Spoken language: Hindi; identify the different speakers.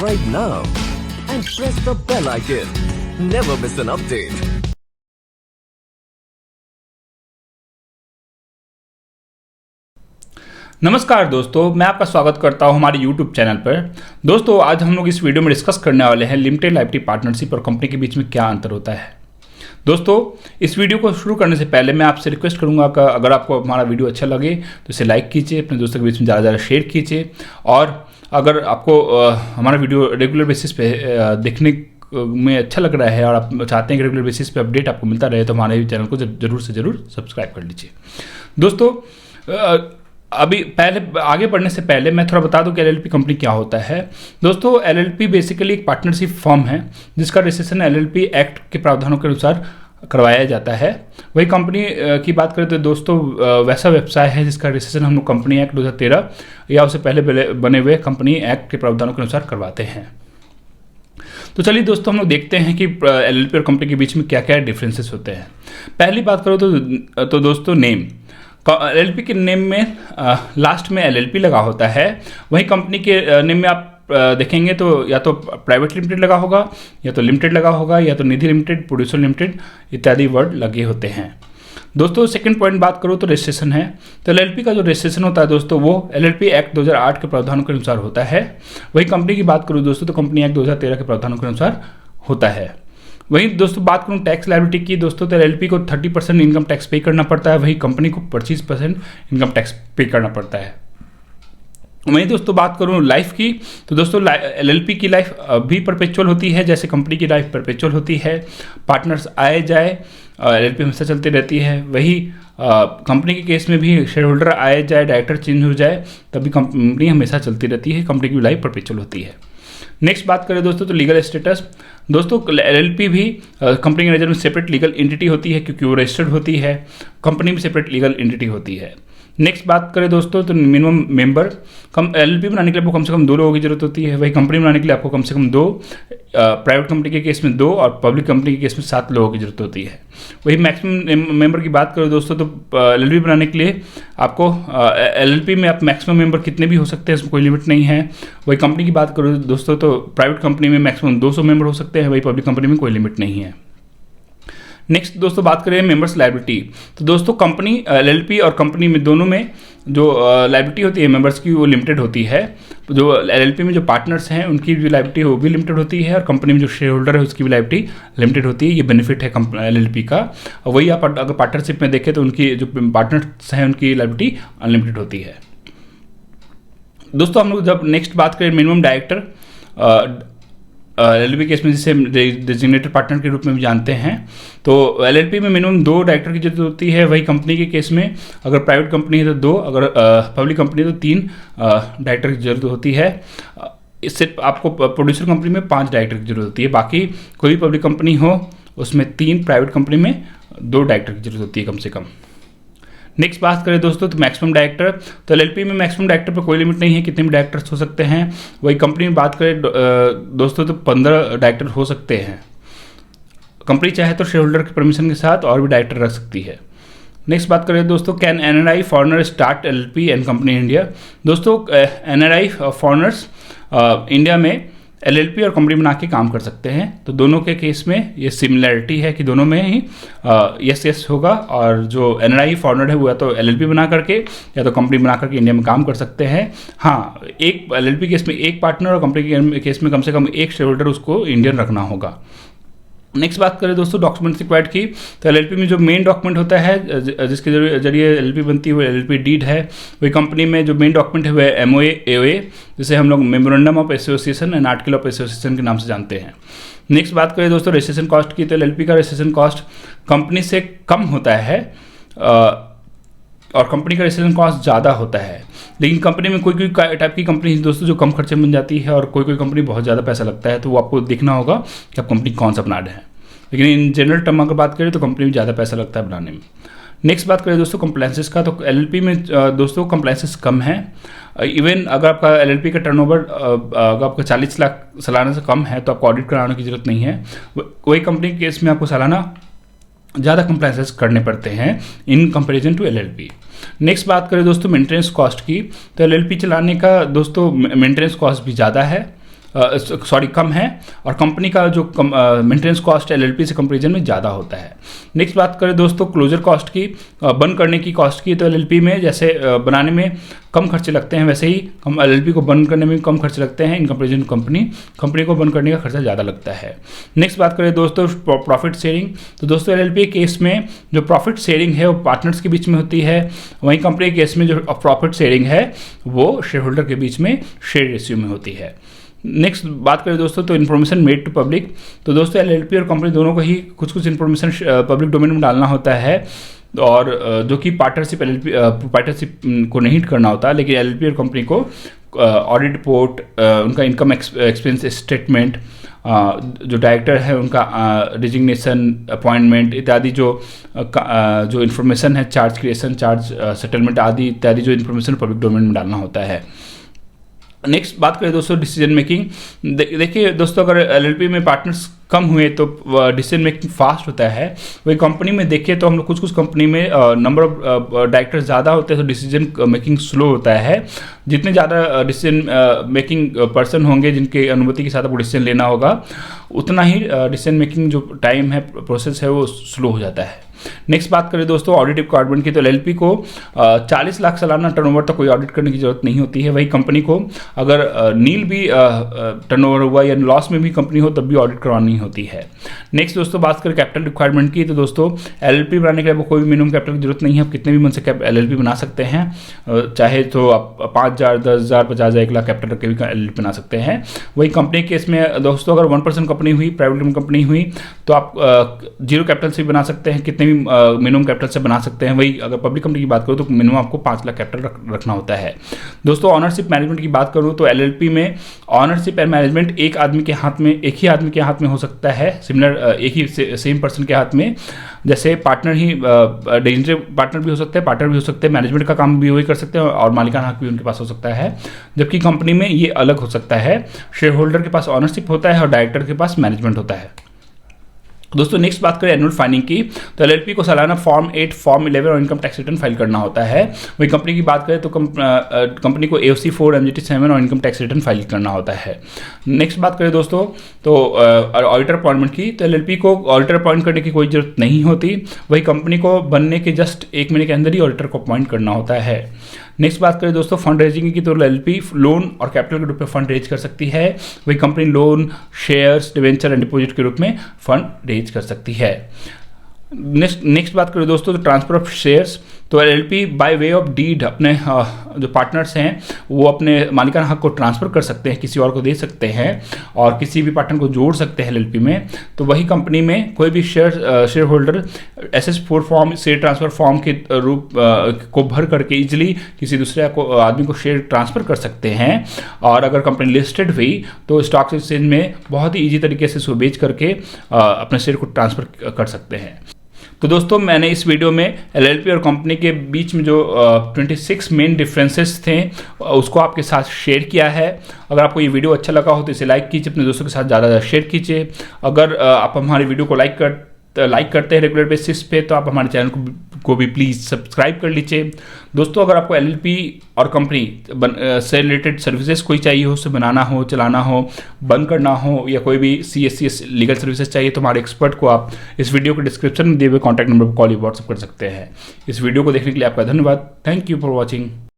Speaker 1: subscribe now and press the bell icon. Never miss an update.
Speaker 2: नमस्कार दोस्तों, मैं आपका स्वागत करता हूं हमारे YouTube चैनल पर। दोस्तों, आज हम लोग इस वीडियो में डिस्कस करने वाले हैं लिमिटेड लाइबिलिटी पार्टनरशिप और कंपनी के बीच में क्या अंतर होता है। दोस्तों, इस वीडियो को शुरू करने से पहले मैं आपसे रिक्वेस्ट करूंगा कि अगर आपको हमारा वीडियो अच्छा लगे तो इसे लाइक कीजिए, अपने दोस्तों के बीच में ज़्यादा शेयर कीजिए। और अगर आपको हमारा वीडियो रेगुलर बेसिस पे देखने में अच्छा लग रहा है और आप चाहते हैं कि रेगुलर बेसिस पे अपडेट आपको मिलता रहे तो हमारे चैनल को जरूर से ज़रूर सब्सक्राइब कर लीजिए। दोस्तों, अभी पहले आगे बढ़ने से पहले मैं थोड़ा बता दूं कि एलएलपी कंपनी क्या होता है। दोस्तों, एलएलपी बेसिकली एक पार्टनरशिप फर्म है जिसका रजिस्ट्रेशन एलएलपी एक्ट के प्रावधानों के अनुसार करवाया जाता है। वही कंपनी की बात करें तो दोस्तों वैसा व्यवसाय है जिसका रजिस्ट्रेशन हम लोग कंपनी एक्ट 2013 या उससे पहले बने हुए कंपनी एक्ट के प्रावधानों के अनुसार करवाते हैं। तो चलिए दोस्तों, हम लोग देखते हैं कि एलएलपी और कंपनी के बीच में क्या क्या डिफरेंसेस होते हैं। पहली बात करो तो दोस्तों नेम, एलएलपी के नेम में लास्ट में एलएलपी लगा होता है। वहीं कंपनी के नेम में आप देखेंगे तो या तो प्राइवेट लिमिटेड लगा होगा, या तो लिमिटेड लगा होगा, या तो निधि लिमिटेड, प्रोड्यूसर लिमिटेड इत्यादि वर्ड लगे होते हैं। दोस्तों, सेकंड पॉइंट बात करो तो रजिस्ट्रेशन है। तो एलएलपी का जो रजिस्ट्रेशन होता है दोस्तों वो एलएलपी एक्ट 2008 के प्रावधानों के अनुसार होता है। वही कंपनी की बात करूँ दोस्तों तो कंपनी एक्ट 2013 के प्रावधानों के अनुसार होता है। वहीं दोस्तों बात करूँ टैक्स लायबिलिटी की, दोस्तों तो एलएलपी को 30% इनकम टैक्स पे करना पड़ता है, वही कंपनी को 25% इनकम टैक्स पे करना पड़ता है। वहीं दोस्तों बात करूँ लाइफ की, तो दोस्तों एलएलपी की लाइफ भी परपेचुअल होती है जैसे कंपनी की लाइफ परपेचुअल होती है। पार्टनर्स आए जाए एलएलपी हमेशा चलती रहती है। वही कंपनी के केस में भी शेयर होल्डर आए जाए, डायरेक्टर चेंज हो जाए तभी कंपनी हमेशा चलती रहती है, कंपनी की लाइफ परपेचुअल होती है। नेक्स्ट बात करें दोस्तों तो लीगल स्टेटस। दोस्तों एलएलपी भी कंपनी के नज़र में सेपरेट लीगल एंटिटी होती है क्योंकि वो रजिस्टर्ड होती है। कंपनी भी सेपरेट लीगल एंटिटी होती है। नेक्स्ट बात करें दोस्तों तो मिनिमम मेंबर, एलएलपी बनाने के लिए आपको कम से कम 2 लोगों की जरूरत होती है। वही कंपनी बनाने के लिए आपको कम से कम 2, प्राइवेट कंपनी के केस में 2 और पब्लिक कंपनी के केस में 7 लोगों की जरूरत होती है। वही मैक्सिमम मेंबर की बात करो दोस्तों तो एलएलपी बनाने के लिए आपको एलएलपी में आप मैक्सिमम मेंबर कितने भी हो सकते हैं, इसमें कोई लिमिट नहीं है। वही कंपनी की बात करो दोस्तों तो प्राइवेट कंपनी में मैक्सिमम 200 मेंबर हो सकते हैं, वही पब्लिक कंपनी में कोई लिमिट नहीं है। नेक्स्ट दोस्तों बात करें मेंबर्स लायबिलिटी, तो दोस्तों कंपनी एलएलपी और कंपनी में दोनों में जो लायबिलिटी होती है मेंबर्स की वो लिमिटेड होती है। जो एलएलपी में जो पार्टनर्स हैं उनकी जो लायबिलिटी है वो भी लिमिटेड होती है और कंपनी में जो शेयर होल्डर है उसकी भी लायबिलिटी लिमिटेड होती है। ये बेनिफिट है एलएलपी का। वही आप अगर पार्टनरशिप में देखें तो उनकी जो पार्टनर्स हैं उनकी लायबिलिटी अनलिमिटेड होती है। दोस्तों हम लोग जब नेक्स्ट बात करें मिनिमम डायरेक्टर, एलएलपी केस में जिसे डेजिग्नेटेड पार्टनर के रूप में भी जानते हैं, तो एलएलपी में मिनिमम 2 डायरेक्टर की जरूरत होती है। वही कंपनी के केस में अगर प्राइवेट कंपनी है तो 2, अगर पब्लिक कंपनी है तो 3 डायरेक्टर की जरूरत होती है। इससे आपको प्रोड्यूसर कंपनी में 5 डायरेक्टर की जरूरत होती है। बाकी कोई भी पब्लिक कंपनी हो उसमें 3, प्राइवेट कंपनी में 2 डायरेक्टर की जरूरत होती है कम से कम। नेक्स्ट बात करें दोस्तों तो मैक्सिमम डायरेक्टर, तो एलएलपी में मैक्सिमम डायरेक्टर पर कोई लिमिट नहीं है, कितने भी डायरेक्टर्स हो सकते हैं। वही कंपनी में बात करें दोस्तों तो 15 डायरेक्टर हो सकते हैं। कंपनी चाहे तो शेयर होल्डर की परमिशन के साथ और भी डायरेक्टर रख सकती है। नेक्स्ट बात करें दोस्तों can NRI foreigner start LLP and company India. दोस्तों एनआरआई फॉरेनर्स इंडिया में एलएलपी और कंपनी बना के काम कर सकते हैं। तो दोनों के केस में ये सिमिलैरिटी है कि दोनों में ही यस होगा, और जो एनआरआई फॉरेनर है वो या तो एलएलपी बना करके या तो कंपनी बना करके इंडिया में काम कर सकते हैं। हाँ, एक एलएलपी केस में 1 पार्टनर और कंपनी के केस में कम से कम 1 शेयर होल्डर उसको इंडियन रखना होगा। नेक्स्ट बात करें दोस्तों डॉक्यूमेंट्स रिक्वायर्ड की, तो एलएलपी में जो मेन डॉक्यूमेंट होता है जिसके जरिए एलएलपी बनती है वो एलएलपी डीड है। वही कंपनी में जो मेन डॉक्यूमेंट है वह एमओए एओए, जिसे हम लोग memorandum of association and article of association के नाम से जानते हैं। नेक्स्ट बात करें दोस्तों रजिस्ट्रेशन कॉस्ट की, तो एलएलपी का रजिस्ट्रेशन कॉस्ट कंपनी से कम होता है और कंपनी का रजिस्ट्रेशन कॉस्ट ज़्यादा होता है। लेकिन कंपनी में कोई टाइप की कंपनी दोस्तों जो कम खर्चे में बन जाती है और कोई कंपनी बहुत ज़्यादा पैसा लगता है, तो वो आपको देखना होगा कि आप कंपनी कौन सा बना रहे हैं। लेकिन इन जनरल टर्म अगर बात करें तो कंपनी में ज़्यादा पैसा लगता है बनाने में। नेक्स्ट बात करें दोस्तों कंप्लायंसेस का, तो एलएलपी में दोस्तों कंप्लायंसेस कम है। इवन अगर आपका एलएलपी का टर्नओवर अगर आपका 40 लाख सालाना से कम है तो आपको ऑडिट कराने की जरूरत नहीं है। वही कंपनी के केस में आपको सालाना ज़्यादा कंप्लायंसेस करने पड़ते हैं in comparison to LLP. Next बात करें दोस्तों मेंटेनेंस कॉस्ट की, तो एलएलपी चलाने का दोस्तों मेंटेनेंस कॉस्ट भी ज़्यादा है कम है, और कंपनी का जो मेंटेनेंस कॉस्ट एलएलपी से कंपेरिजन में ज़्यादा होता है। नेक्स्ट बात करें दोस्तों क्लोजर कॉस्ट की, बंद करने की कॉस्ट की, तो एलएलपी में जैसे बनाने में कम खर्चे लगते हैं, वैसे ही हम एलएलपी को बंद करने में कम खर्चे लगते हैं इन कंपेरिजन कंपनी को बंद करने का खर्चा ज़्यादा लगता है। नेक्स्ट बात करें दोस्तों प्रॉफिट शेयरिंग, तो दोस्तों एलएलपी केस में जो प्रॉफिट शेयरिंग है वो पार्टनर्स के बीच में होती है, वहीं कंपनी के केस में जो प्रॉफिट शेयरिंग है वो शेयर होल्डर के बीच में शेयर रेशियो में होती है। नेक्स्ट बात करें दोस्तों तो इन्फॉर्मेशन मेड टू पब्लिक, तो दोस्तों एलएलपी और कंपनी दोनों को ही कुछ इन्फॉर्मेशन पब्लिक डोमेन में डालना होता है, और जो कि पार्टनरशिप को नहीं करना होता, लेकिन एलएलपी और कंपनी को ऑडिट रिपोर्ट, उनका इनकम एक्सपेंस स्टेटमेंट, जो डायरेक्टर है उनका रिजिग्नेशन, अपॉइंटमेंट इत्यादि जो इन्फॉर्मेशन है, चार्ज क्रिएशन, चार्ज सेटलमेंट आदि इत्यादि जो इन्फॉर्मेशन पब्लिक डोमेन में डालना होता है। नेक्स्ट बात करें दोस्तों डिसीजन मेकिंग, देखिए दोस्तों अगर एलएलपी में पार्टनर्स कम हुए तो डिसीजन मेकिंग फास्ट होता है, वही कंपनी में देखिए तो हम लोग कुछ कंपनी में नंबर ऑफ डायरेक्टर्स ज़्यादा होते हैं तो डिसीजन मेकिंग स्लो होता है। जितने ज़्यादा डिसीजन मेकिंग पर्सन होंगे जिनके अनुमति के साथ आपको डिसीजन लेना होगा, उतना ही डिसीजन मेकिंग जो टाइम है, प्रोसेस है, वो स्लो हो जाता है। नेक्स्ट बात करें दोस्तों ऑडिट रिक्वायरमेंट की, तो एलएलपी को 40 लाख सालाना टर्नओवर तक कोई ऑडिट करने की जरूरत नहीं होती है, वही कंपनी को अगर नील भी टर्नओवर हुआ या लॉस में भी कंपनी हो तब भी ऑडिट करवानी होती है। नेक्स्ट दोस्तों बात करें कैपिटल रिक्वायरमेंट की, तो दोस्तों एलएलपी बनाने के लिए कोई भी मिनिमम कैपिटल की जरूरत नहीं है, आप कितने भी मन से एलएलपी बना सकते हैं, चाहे तो आप 5,000, 10,000, 50,000, 1 लाख कैपिटल रख के भी एलएलपी बना सकते हैं। वही कंपनी के केस में दोस्तों अगर 1% कंपनी हुई, प्राइवेट लिमिटेड कंपनी हुई, तो आप 0 कैपिटल से भी बना सकते हैं, कितने भी मिनिमम कैपिटल से बना सकते हैं। वही अगर पब्लिक कंपनी की बात करूँ तो मिनिमम आपको 5 लाख कैपिटल रखना होता है। दोस्तों ऑनरशिप मैनेजमेंट की बात करूँ तो एलएलपी में ऑनरशिप एंड मैनेजमेंट एक ही आदमी के हाथ में हो सकता है, सिमिलर एक ही सेम पर्सन के हाथ में, जैसे पार्टनर ही डेजिग्नेटेड पार्टनर भी हो सकते हैं, पार्टनर भी हो सकते हैं, मैनेजमेंट का काम भी वही कर सकते हैं, और मालिकाना हक भी उनके पास हो सकता है। जबकि कंपनी में ये अलग हो सकता है, शेयर होल्डर के पास ऑनरशिप होता है और डायरेक्टर के पास मैनेजमेंट होता है। दोस्तों नेक्स्ट बात करें एनुअल फाइलिंग की, तो एलएलपी को सालाना फॉर्म 8, फॉर्म 11 और इनकम टैक्स रिटर्न फाइल करना होता है। वही कंपनी की बात करें तो कंपनी को AOC 4, MGT 7 और इनकम टैक्स रिटर्न फाइल करना होता है। नेक्स्ट बात करें दोस्तों तो ऑडिटर अपॉइंटमेंट की, तो एलएलपी को ऑडिटर अपॉइंट करने की कोई जरूरत नहीं होती, वही कंपनी को बनने के जस्ट 1 महीने के अंदर ही ऑडिटर को अपॉइंट करना होता है। नेक्स्ट बात करें दोस्तों फंड रेजिंग की, तो एलएलपी लोन और कैपिटल के रूप में फंड रेज कर सकती है, वही company loan, shares, debenture and deposit के रूप में फंड रेज कर सकती है। नेक्स्ट बात करें दोस्तों तो ट्रांसफर ऑफ शेयर्स, तो LLP by way of deed अपने जो पार्टनर्स हैं वो अपने मालिकाना हक को ट्रांसफ़र कर सकते हैं, किसी और को दे सकते हैं, और किसी भी पार्टनर को जोड़ सकते हैं एलएलपी में। तो वही कंपनी में कोई भी share holder SS4 form, share transfer form के रूप को भर करके इजीली किसी दूसरे आदमी को शेयर ट्रांसफ़र कर सकते हैं, और अगर कंपनी लिस्टेड हुई तो स्टॉक एक्सचेंज में बहुत ही ईजी तरीके से इसको बेच करके अपने शेयर को ट्रांसफ़र कर सकते हैं। तो दोस्तों मैंने इस वीडियो में एलएलपी और कंपनी के बीच में जो 26 मेन डिफरेंसेस थे उसको आपके साथ शेयर किया है। अगर आपको ये वीडियो अच्छा लगा हो तो इसे लाइक कीजिए, अपने दोस्तों के साथ ज़्यादा शेयर कीजिए। अगर आप हमारी वीडियो को लाइक करते हैं रेगुलर बेसिस पे तो आप हमारे चैनल को भी प्लीज़ सब्सक्राइब कर लीजिए। दोस्तों अगर आपको एलएलपी और कंपनी से रिलेटेड सर्विसेज कोई चाहिए हो, उसे बनाना हो, चलाना हो, बंद करना हो, या कोई भी CSCS लीगल सर्विसेज चाहिए तो हमारे एक्सपर्ट को आप इस वीडियो के डिस्क्रिप्शन में दिए हुए कॉन्टैक्ट नंबर पर कॉल या व्हाट्सअप कर सकते हैं। इस वीडियो को देखने के लिए आपका धन्यवाद। Thank you for watching.